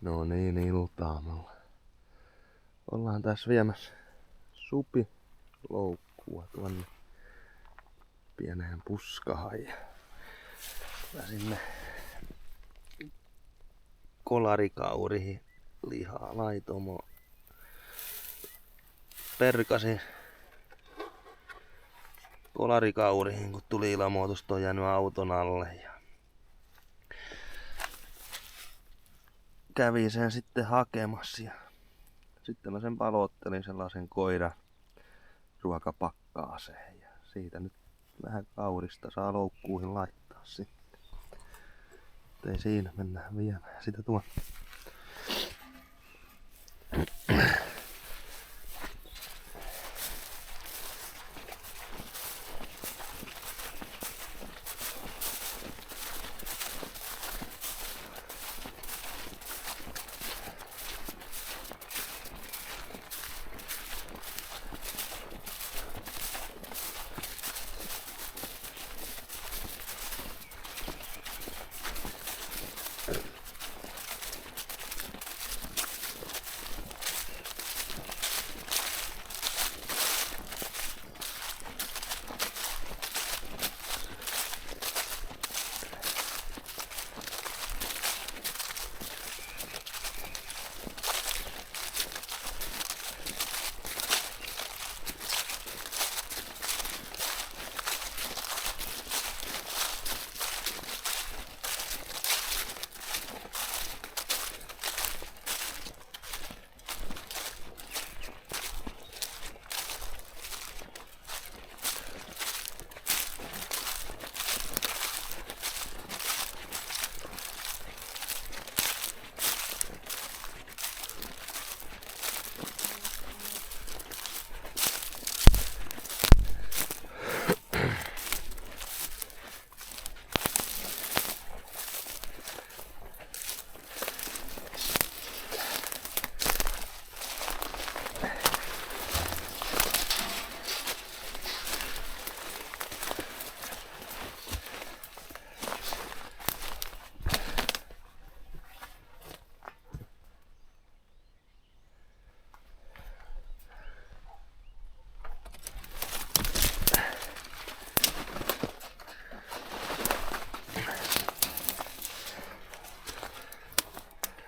No niin, iltaa. Ollaan tässä viemässä supiloukkua tuonne pieneen puskahan ja sinne kolarikauriin lihaa laitomo. Perkasin kolarikauriin, kun tuli ilmoitus, että on jäänyt auton alle. Ja kävin sen sitten hakemassa ja sitten mä sen palottelin sellaisen koiran ruokapakkaaseen ja siitä nyt vähän kaurista saa loukkuihin laittaa sitten. Ei siinä, mennään viemään sitä tuonne.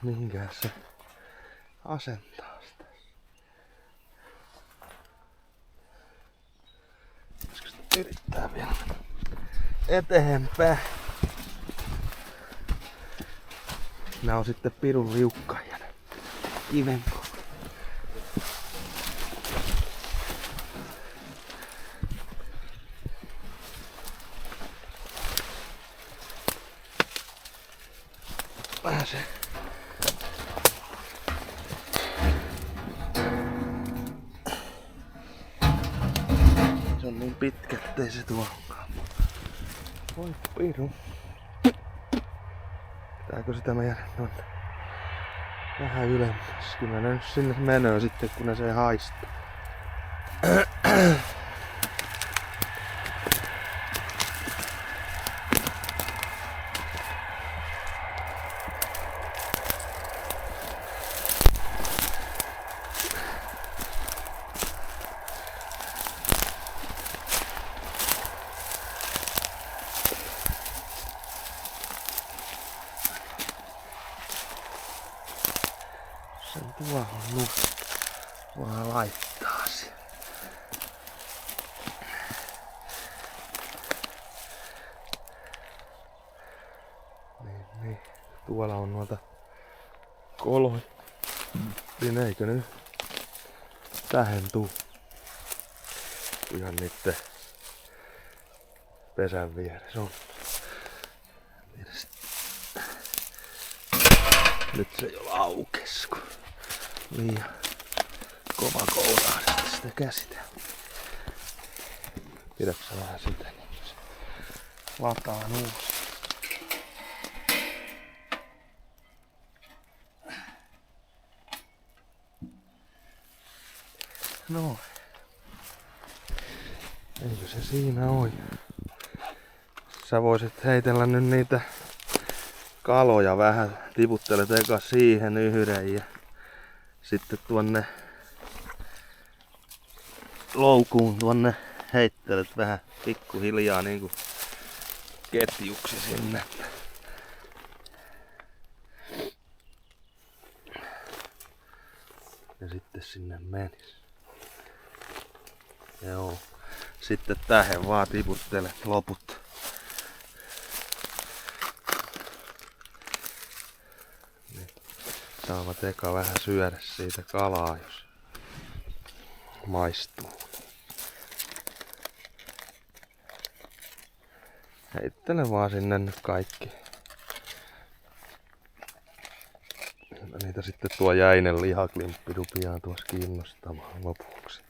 Mihinkään se asentaa sitä? Pitäisikö sitä yrittää vielä eteenpäin? Nää on sitten pirun liukkaajana. Kivenko. Pääsee. Se on niin pitkä, ettei se tuohonkaan. Voi piru. Pitääkö sitä meidän tonne vähän ylemmäs? Kyllä ne nyt sinne menee sitten, kun ne se haistaa. Sen tuohon nyt vaan laittaa sen. Niin. Tuolla on noita koloja. Niin eikö ne tähän tuu? Ihan niitten pesän vieressä on. Nyt se jo laukes, kun liian kova kouraisesti sitä käsitellä. Pidäksä vähän sitä, niin se lataan uusi. No, eikö se siinä oo? Sä voisit heitellä nyt niitä kaloja vähän. Tiputtelet eka siihen yhden ja sitten tuonne loukuun tuonne heittelet vähän pikkuhiljaa niinku ketjuksi sinne. Ja sitten sinne menis. Joo. Sitten tähän vaan tiputtelet loput. Niin. Saavat eka vähän syödä siitä kalaa, jos maistuu. Heittele vaan sinne nyt kaikki. Niitä sitten tuo jäinen lihaklimppi rupeaa tuossa kiinnostamaan lopuksi.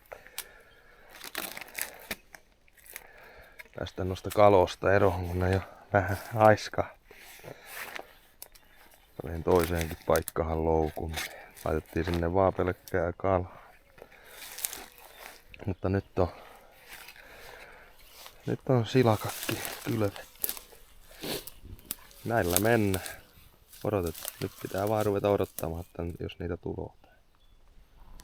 Tästä noista kalosta eroon, kun ne jo vähän haiskaa. Olin toiseenkin paikkaan loukun. Laitettiin sinne vaan pelkkää kalaa. Mutta nyt on silakakki kylvetty. Näillä mennään. Nyt pitää vaan ruveta odottamaan, että jos niitä tulee.